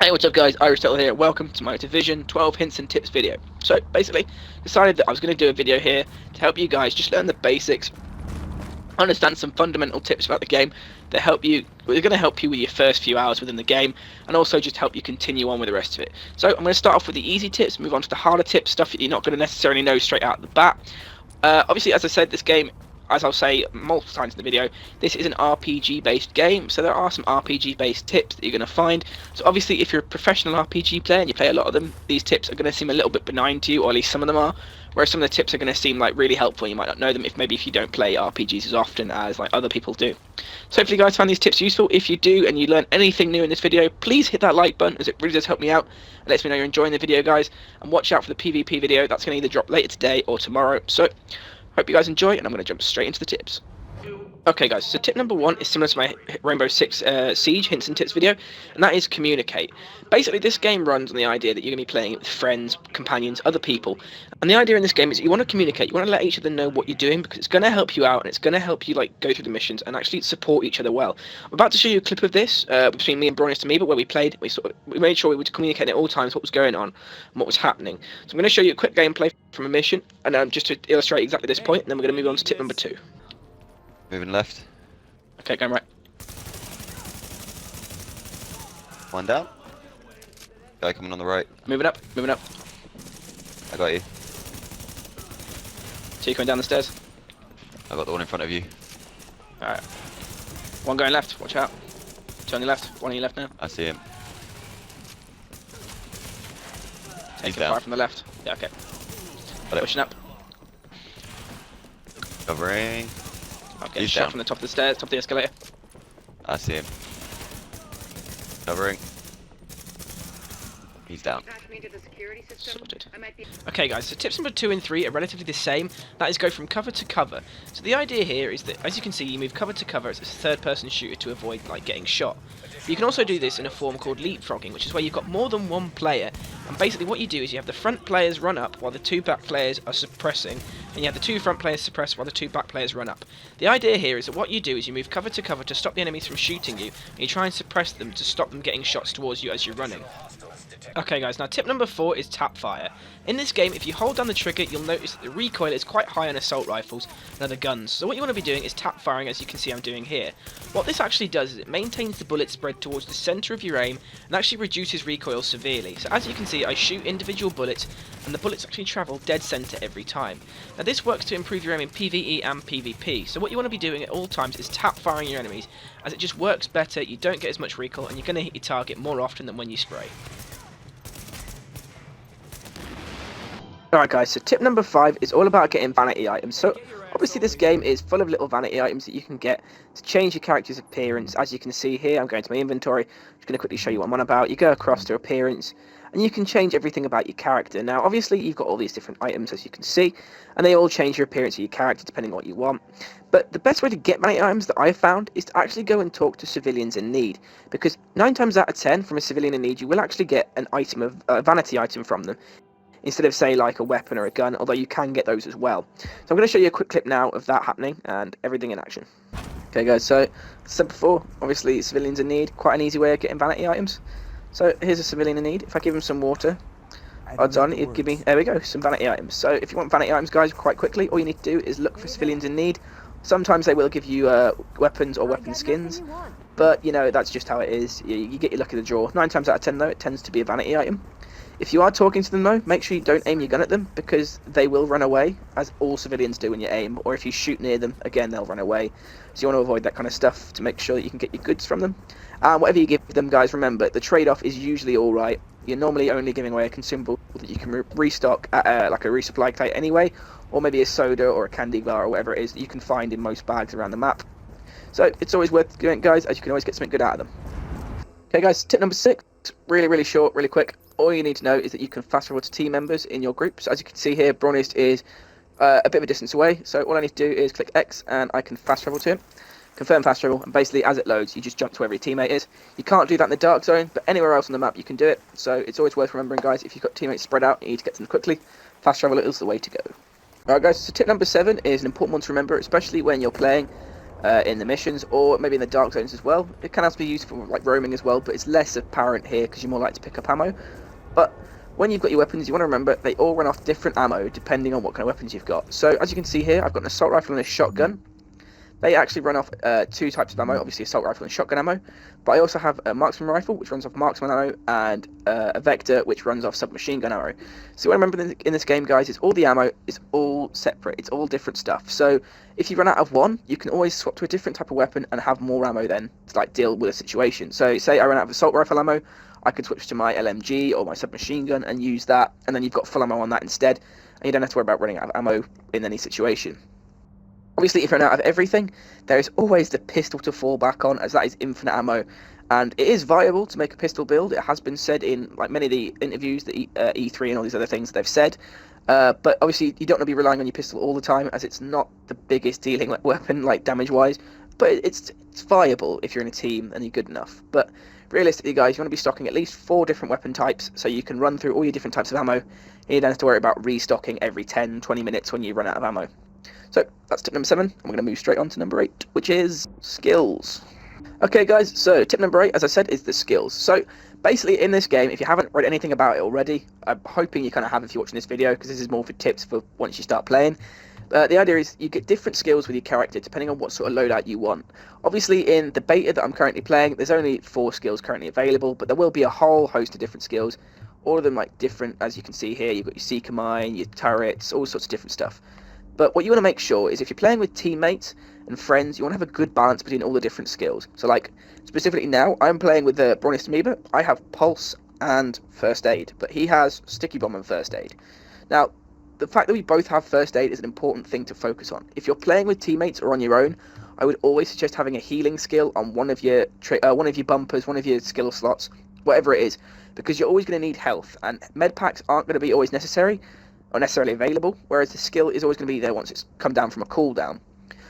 Hey, what's up guys, Aristotle here, welcome to my Division 12 hints and tips video. So basically, decided that I was going to do a video here to help you guys just learn the basics, understand some fundamental tips about the game that help you, they're going to help you with your first few hours within the game, and also just help you continue on with the rest of it. So I'm going to start off with the easy tips, move on to the harder tips, stuff that you're not going to necessarily know straight out the bat. Obviously, as I said, this game, as I'll say multiple times in the video, this is an RPG based game, so there are some RPG based tips that you're going to find. So obviously if you're a professional RPG player and you play a lot of them, these tips are going to seem a little bit benign to you, or at least some of them are, whereas some of the tips are going to seem like really helpful. You might not know them if you don't play RPGs as often as like other people do. So hopefully you guys find these tips useful. If you do and you learn anything new in this video, please hit that like button, as it really does help me out. It lets me know you're enjoying the video, guys, and watch out for the PvP video. That's going to either drop later today or tomorrow. So hope you guys enjoy, and I'm going to jump straight into the tips. Okay guys, so tip number one is similar to my Rainbow Six Siege hints and tips video, and that is communicate. Basically this game runs on the idea that you're going to be playing it with friends, companions, other people, and the idea in this game is that you want to communicate, you want to let each other know what you're doing, because it's going to help you out, and it's going to help you like go through the missions and actually support each other well. I'm about to show you a clip of this between me and Bronius to me, but where we played, we made sure we would communicate at all times what was going on and what was happening. So I'm going to show you a quick gameplay from a mission, and just to illustrate exactly this point, and then we're going to move on to tip number two. Moving left. Okay, going right. One down. Guy coming on the right. Moving up, moving up. I got you. So you're coming down the stairs. I got the one in front of you. Alright. One going left, watch out. Two on your left, one on your left now. I see him. Take the fire from the left. Yeah, okay. Pushing up. Covering. Okay, He's shot down. from the top of the stairs, top of the escalator. I see him. Covering. He's down. Sorted. Okay guys, so tips number 2 and 3 are relatively the same. That is go from cover to cover. So the idea here is that, as you can see, you move cover to cover as a third person shooter to avoid like getting shot. But you can also do this in a form called leapfrogging, which is where you've got more than one player, and basically what you do is you have the front players run up while the two back players are suppressing, and you have the two front players suppress while the two back players run up. The idea here is that what you do is you move cover to cover to stop the enemies from shooting you, and you try and suppress them to stop them getting shots towards you as you're running. Okay guys, now tip number 4 is tap fire. In this game, if you hold down the trigger, you'll notice that the recoil is quite high on assault rifles and other guns. So what you want to be doing is tap firing, as you can see I'm doing here. What this actually does is it maintains the bullet spread towards the centre of your aim and actually reduces recoil severely. So as you can see, I shoot individual bullets and the bullets actually travel dead centre every time. Now this works to improve your aim in PvE and PvP. So what you want to be doing at all times is tap firing your enemies, as it just works better, you don't get as much recoil, and you're going to hit your target more often than when you spray. Alright guys, so tip number 5 is all about getting vanity items. So obviously this game is full of little vanity items that you can get to change your character's appearance. As you can see here, I'm going to my inventory, just going to quickly show you what I'm on about. You go across to appearance and you can change everything about your character. Now obviously you've got all these different items, as you can see, and they all change your appearance of your character depending on what you want. But the best way to get vanity items that I've found is to actually go and talk to civilians in need, because 9 times out of 10 from a civilian in need you will actually get an item of a vanity item from them, instead of say like a weapon or a gun, although you can get those as well. So I'm going to show you a quick clip now of that happening and everything in action. Okay guys, so as I said before, obviously civilians in need, quite an easy way of getting vanity items. So here's a civilian in need. If I give him some water, odds on he'd give me, there we go, some vanity items. So if you want vanity items guys quite quickly, all you need to do is look for civilians in need. Sometimes they will give you weapons or weapon skins, but you know, that's just how it is. You get your luck in the draw. 9 times out of 10 though, it tends to be a vanity item. If you are talking to them though, make sure you don't aim your gun at them, because they will run away, as all civilians do when you aim, or if you shoot near them, again they'll run away. So you want to avoid that kind of stuff to make sure that you can get your goods from them. Whatever you give them guys, remember, the trade-off is usually alright. You're normally only giving away a consumable that you can restock at like a resupply crate anyway, or maybe a soda or a candy bar or whatever it is that you can find in most bags around the map. So it's always worth doing guys, as you can always get something good out of them. Okay guys, tip number 6, really short, really quick. All you need to know is that you can fast travel to team members in your group. So as you can see here, Bronius is a bit of a distance away. So all I need to do is click X and I can fast travel to him. Confirm fast travel, and basically as it loads, you just jump to wherever your teammate is. You can't do that in the dark zone, but anywhere else on the map you can do it. So it's always worth remembering guys, if you've got teammates spread out, you need to get to them quickly. Fast travel is the way to go. Alright guys, so tip number 7 is an important one to remember, especially when you're playing in the missions, or maybe in the dark zones as well. It can also be used for like roaming as well, but it's less apparent here because you're more likely to pick up ammo. But when you've got your weapons, you want to remember they all run off different ammo depending on what kind of weapons you've got. So as you can see here, I've got an assault rifle and a shotgun. They actually run off two types of ammo, obviously assault rifle and shotgun ammo, but I also have a marksman rifle, which runs off marksman ammo, and a vector, which runs off submachine gun ammo. So what I remember in this game, guys, is all the ammo is all separate, it's all different stuff. So if you run out of one, you can always swap to a different type of weapon and have more ammo then to like deal with a situation. So say I run out of assault rifle ammo, I could switch to my LMG or my submachine gun and use that, and then you've got full ammo on that instead, and you don't have to worry about running out of ammo in any situation. Obviously, if you run out of everything, there is always the pistol to fall back on, as that is infinite ammo, and it is viable to make a pistol build. It has been said in like many of the interviews that E3 and all these other things that they've said. But obviously, you don't want to be relying on your pistol all the time, as it's not the biggest dealing weapon, like damage-wise. But it's viable if you're in a team and you're good enough. But realistically, guys, you want to be stocking at least 4 different weapon types, so you can run through all your different types of ammo, and you don't have to worry about restocking every 10-20 minutes when you run out of ammo. So that's tip number 7, and we're going to move straight on to number 8, which is skills. Okay guys, so tip number 8, as I said, is the skills. So basically in this game, if you haven't read anything about it already, I'm hoping you kind of have if you're watching this video, because this is more for tips for once you start playing. The idea is you get different skills with your character depending on what sort of loadout you want. Obviously in the beta that I'm currently playing, there's only 4 skills currently available, but there will be a whole host of different skills. All of them like different, as you can see here. You've got your seeker mine, your turrets, all sorts of different stuff. But what you want to make sure is if you're playing with teammates and friends, you want to have a good balance between all the different skills. So like, specifically now, I'm playing with the Bronist Amoeba. I have Pulse and First Aid, but he has Sticky Bomb and First Aid. Now, the fact that we both have First Aid is an important thing to focus on. If you're playing with teammates or on your own, I would always suggest having a healing skill on one of your bumpers, one of your skill slots, whatever it is, because you're always going to need health, and med packs aren't going to be always necessary, or necessarily available, whereas the skill is always going to be there once it's come down from a cooldown.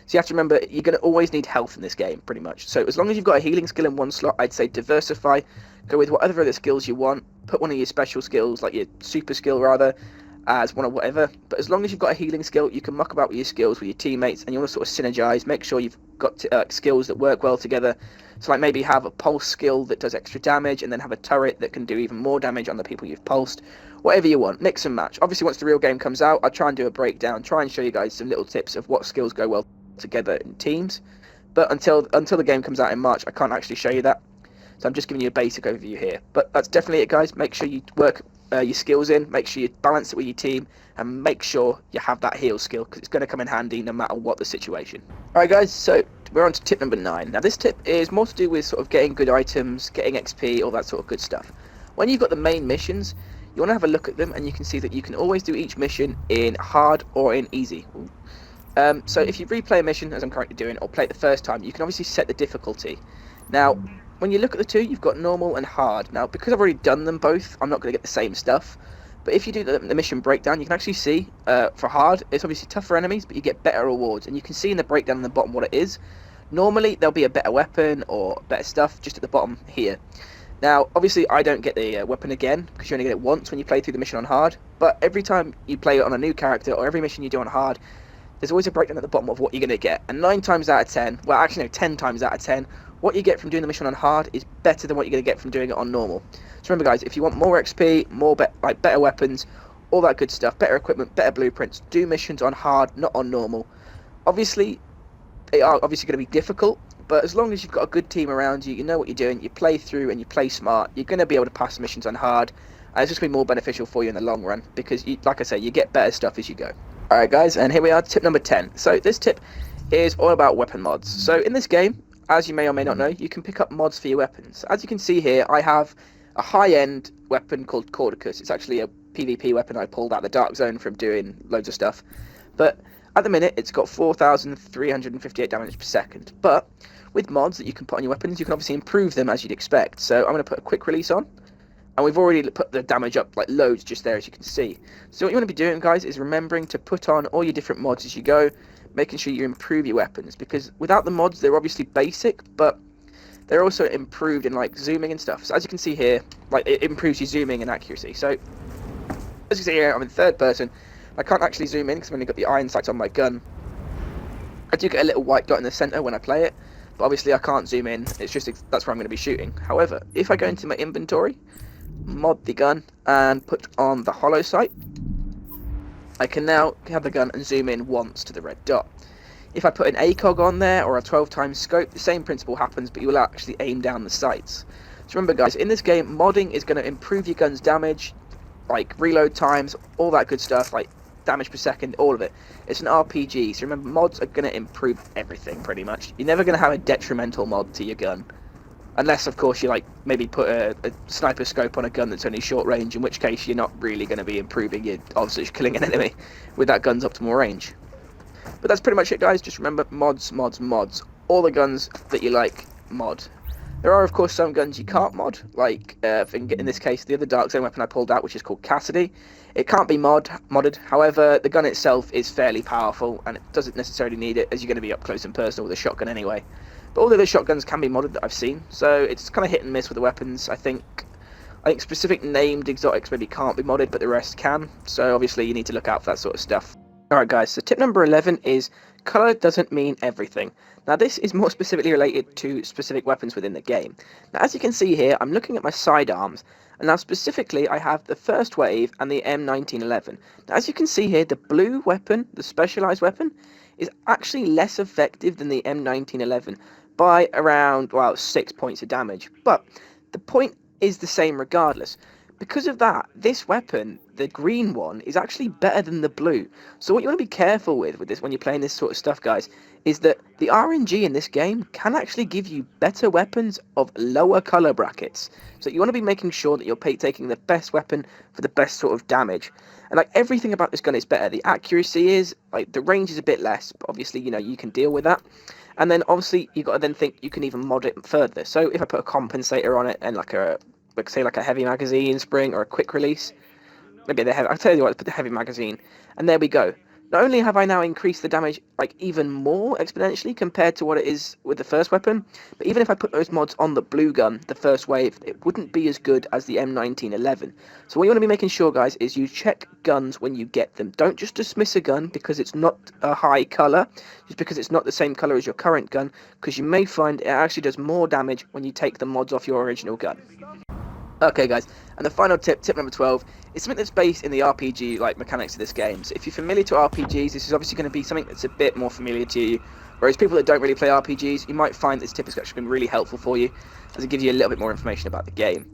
So you have to remember, you're going to always need health in this game, pretty much. So as long as you've got a healing skill in one slot, I'd say diversify, go with whatever other skills you want, put one of your special skills, like your super skill rather, as one of whatever. But as long as you've got a healing skill, you can muck about with your skills with your teammates, and you want to sort of synergize, make sure you've got skills that work well together. So like maybe have a pulse skill that does extra damage, and then have a turret that can do even more damage on the people you've pulsed. Whatever you want, mix and match. Obviously once the real game comes out, I'll try and do a breakdown, try and show you guys some little tips of what skills go well together in teams. But until the game comes out in March, I can't actually show you that. So I'm just giving you a basic overview here. But that's definitely it, guys. Make sure you work your skills in, make sure you balance it with your team, and make sure you have that heal skill, because it's going to come in handy no matter what the situation. Alright guys, so we're on to tip number 9. Now this tip is more to do with sort of getting good items, getting XP, all that sort of good stuff. When you've got the main missions, you want to have a look at them, and you can see that you can always do each mission in hard or in easy. So if you replay a mission, as I'm currently doing, or play it the first time, you can obviously set the difficulty. Now, when you look at the two, you've got normal and hard. Now, because I've already done them both, I'm not going to get the same stuff. But if you do the mission breakdown, you can actually see, for hard, it's obviously tougher enemies, but you get better rewards. And you can see in the breakdown on the bottom what it is. Normally, there'll be a better weapon or better stuff just at the bottom here. Now, obviously, I don't get the weapon again, because you only get it once when you play through the mission on hard. But every time you play it on a new character, or every mission you do on hard, there's always a breakdown at the bottom of what you're going to get. And 9 times out of 10, well, actually, no, 10 times out of 10, what you get from doing the mission on hard is better than what you're going to get from doing it on normal. So remember, guys, if you want more XP, more better weapons, all that good stuff, better equipment, better blueprints, do missions on hard, not on normal. Obviously, they are obviously going to be difficult, but as long as you've got a good team around you, you know what you're doing, you play through and you play smart, you're going to be able to pass missions on hard, and it's just going to be more beneficial for you in the long run, because, like I say, you get better stuff as you go. Alright guys, and here we are, tip number 10. So this tip is all about weapon mods. So in this game, as you may or may not know, you can pick up mods for your weapons. As you can see here, I have a high-end weapon called Cordicus. It's actually a PvP weapon I pulled out the Dark Zone from doing loads of stuff. But at the minute, it's got 4,358 damage per second. But with mods that you can put on your weapons, you can obviously improve them as you'd expect. So I'm going to put a quick release on. And we've already put the damage up like loads just there, as you can see. So what you want to be doing, guys, is remembering to put on all your different mods as you go, making sure you improve your weapons, because without the mods, they're obviously basic, but they're also improved in like zooming and stuff. So as you can see here, like it improves your zooming and accuracy. So as you can see here, I'm in third person. I can't actually zoom in because I've only got the iron sights on my gun. I do get a little white dot in the center when I play it, but obviously I can't zoom in. It's just that's where I'm going to be shooting. However, if I go into my inventory, mod the gun, and put on the hollow sight, I can now have the gun and zoom in once to the red dot. If I put an ACOG on there or a 12 times scope, the same principle happens, but you will actually aim down the sights. So remember guys, in this game, modding is going to improve your gun's damage, like reload times, all that good stuff, like damage per second, all of it. It's an RPG, so remember, mods are going to improve everything pretty much. You're never going to have a detrimental mod to your gun. Unless, of course, you like maybe put a sniper scope on a gun that's only short range, in which case you're not really going to be improving your odds of killing an enemy with that gun's optimal range. But that's pretty much it, guys. Just remember, mods, mods, mods. All the guns that you like, mod. There are, of course, some guns you can't mod, like, in this case, the other Dark Zone weapon I pulled out, which is called Cassidy. It can't be modded, however, the gun itself is fairly powerful, and it doesn't necessarily need it, as you're going to be up close and personal with a shotgun anyway. But all the other shotguns can be modded that I've seen, so it's kind of hit and miss with the weapons. I think specific named exotics maybe can't be modded, but the rest can, so obviously you need to look out for that sort of stuff. Alright guys, so tip number 11 is colour doesn't mean everything. Now this is more specifically related to specific weapons within the game. Now as you can see here, I'm looking at my sidearms, and now specifically I have the first wave and the M1911. Now as you can see here, the blue weapon, the specialised weapon, is actually less effective than the M1911 by around, well, 6 points of damage. But the point is the same regardless. Because of that, this weapon, the green one, is actually better than the blue. So what you want to be careful with this when you're playing this sort of stuff, guys, is that the RNG in this game can actually give you better weapons of lower colour brackets. So you want to be making sure that you're taking the best weapon for the best sort of damage. And like everything about this gun is better. The accuracy is, like the range is a bit less, but obviously, you know, you can deal with that. And then obviously you've got to then think you can even mod it further. So if I put a compensator on it and like say like a heavy magazine spring or a quick release, maybe the heavy, I'll tell you what, put the heavy magazine, and there we go. Not only have I now increased the damage like even more exponentially compared to what it is with the first weapon, but even if I put those mods on the blue gun, the first wave, it wouldn't be as good as the M1911. So what you want to be making sure, guys, is you check guns when you get them. Don't just dismiss a gun because it's not a high colour, just because it's not the same colour as your current gun, because you may find it actually does more damage when you take the mods off your original gun. Okay guys, and the final tip, tip number 12, is something that's based in the RPG like mechanics of this game. So if you're familiar to RPGs, this is obviously going to be something that's a bit more familiar to you. Whereas people that don't really play RPGs, you might find this tip has actually been really helpful for you, as it gives you a little bit more information about the game.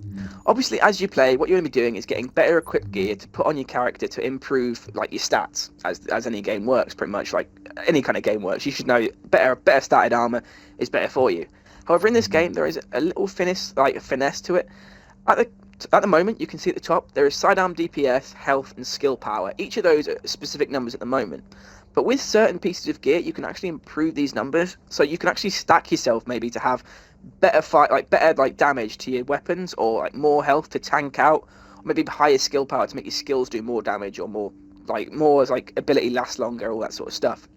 Obviously, as you play, what you're going to be doing is getting better equipped gear to put on your character to improve like your stats, as any game works, pretty much. Like any kind of game works, you should know better statted armor is better for you. However, in this game, there is a little finesse to it. At the moment, you can see at the top, there is sidearm DPS, health, and skill power. Each of those are specific numbers at the moment. But with certain pieces of gear, you can actually improve these numbers. So you can actually stack yourself maybe to have better damage to your weapons, or like more health to tank out, or maybe higher skill power to make your skills do more damage, or more ability last longer, all that sort of stuff.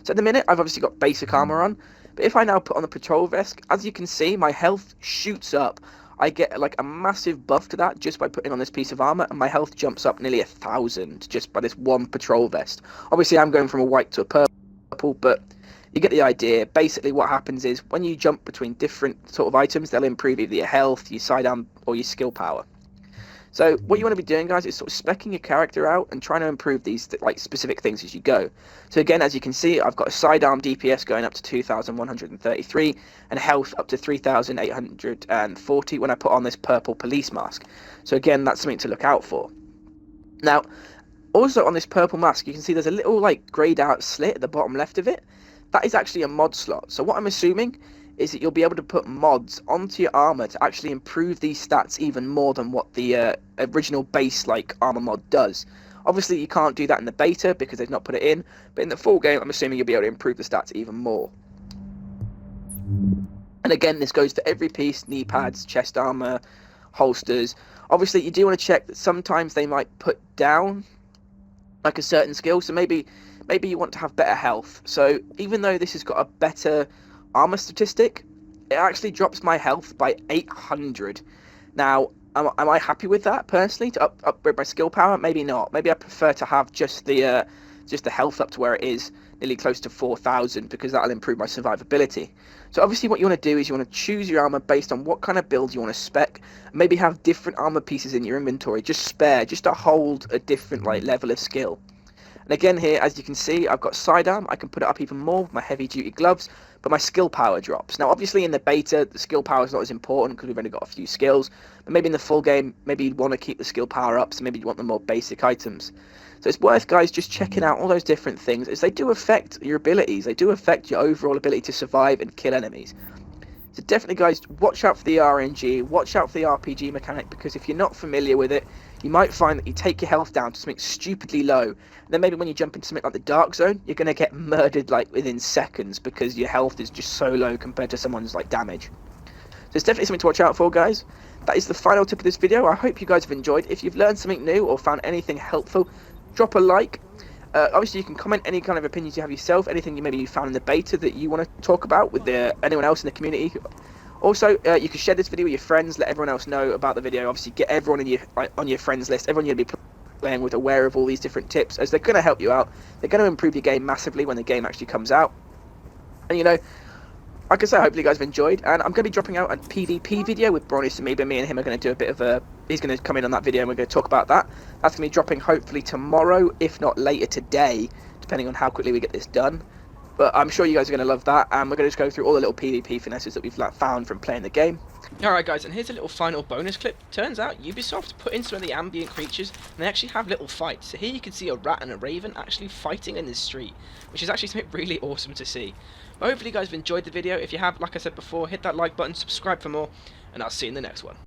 So at the minute, I've obviously got basic armor on. But if I now put on the patrol vest, as you can see, my health shoots up. I get like a massive buff to that just by putting on this piece of armor, and my health jumps up nearly 1,000 just by this one patrol vest. Obviously, I'm going from a white to a purple, but you get the idea. Basically, what happens is when you jump between different sort of items, they'll improve either your health, your sidearm, or your skill power. So what you want to be doing, guys, is sort of speccing your character out and trying to improve these like specific things as you go. So again, as you can see, I've got a sidearm DPS going up to 2,133 and health up to 3,840 when I put on this purple police mask. So again, that's something to look out for. Now, also on this purple mask, you can see there's a little like greyed out slit at the bottom left of it. That is actually a mod slot. So what I'm assuming is that you'll be able to put mods onto your armor to actually improve these stats even more than what the original base like armor mod does. Obviously you can't do that in the beta because they've not put it in, but in the full game I'm assuming you'll be able to improve the stats even more. And again, this goes for every piece: knee pads, chest armor, holsters. Obviously you do want to check that sometimes they might put down like a certain skill, so maybe you want to have better health. So even though this has got a better armor statistic, it actually drops my health by 800. Now, am I happy with that personally to upgrade my skill power? Maybe not. Maybe I prefer to have just the just the health up to where it is, nearly close to 4,000, because that'll improve my survivability. So obviously what you want to do is you want to choose your armor based on what kind of build you want to spec. Maybe have different armor pieces in your inventory, just spare, just to hold a different level of skill. And again here, as you can see, I've got sidearm. I can put it up even more with my heavy duty gloves, but my skill power drops. Now obviously in the beta, the skill power is not as important because we've only got a few skills, but maybe in the full game, maybe you'd want to keep the skill power up, so maybe you want the more basic items. So it's worth, guys, just checking out all those different things, as they do affect your abilities, they do affect your overall ability to survive and kill enemies. So definitely, guys, watch out for the RNG, watch out for the RPG mechanic, because if you're not familiar with it, you might find that you take your health down to something stupidly low, and then maybe when you jump into something like the Dark Zone, you're going to get murdered like within seconds because your health is just so low compared to someone's like damage. So it's definitely something to watch out for, guys. That is the final tip of this video. I hope you guys have enjoyed. If you've learned something new or found anything helpful, drop a like. Obviously, you can comment any kind of opinions you have yourself, anything you found in the beta that you want to talk about with anyone else in the community. Also, you can share this video with your friends, let everyone else know about the video. Obviously, get everyone on your friends list, everyone you'll be playing with aware of all these different tips, as they're going to help you out. They're going to improve your game massively when the game actually comes out. And, you know, like I say, hopefully you guys have enjoyed, and I'm going to be dropping out a PvP video with Bronius and me and him are going to do a bit of a... He's going to come in on that video and we're going to talk about that. That's going to be dropping hopefully tomorrow, if not later today, depending on how quickly we get this done. But I'm sure you guys are going to love that, and we're going to just go through all the little PvP finesses that we've found from playing the game. Alright guys, and here's a little final bonus clip. Turns out Ubisoft put in some of the ambient creatures, and they actually have little fights. So here you can see a rat and a raven actually fighting in the street, which is actually something really awesome to see. But hopefully you guys have enjoyed the video. If you have, like I said before, hit that like button, subscribe for more, and I'll see you in the next one.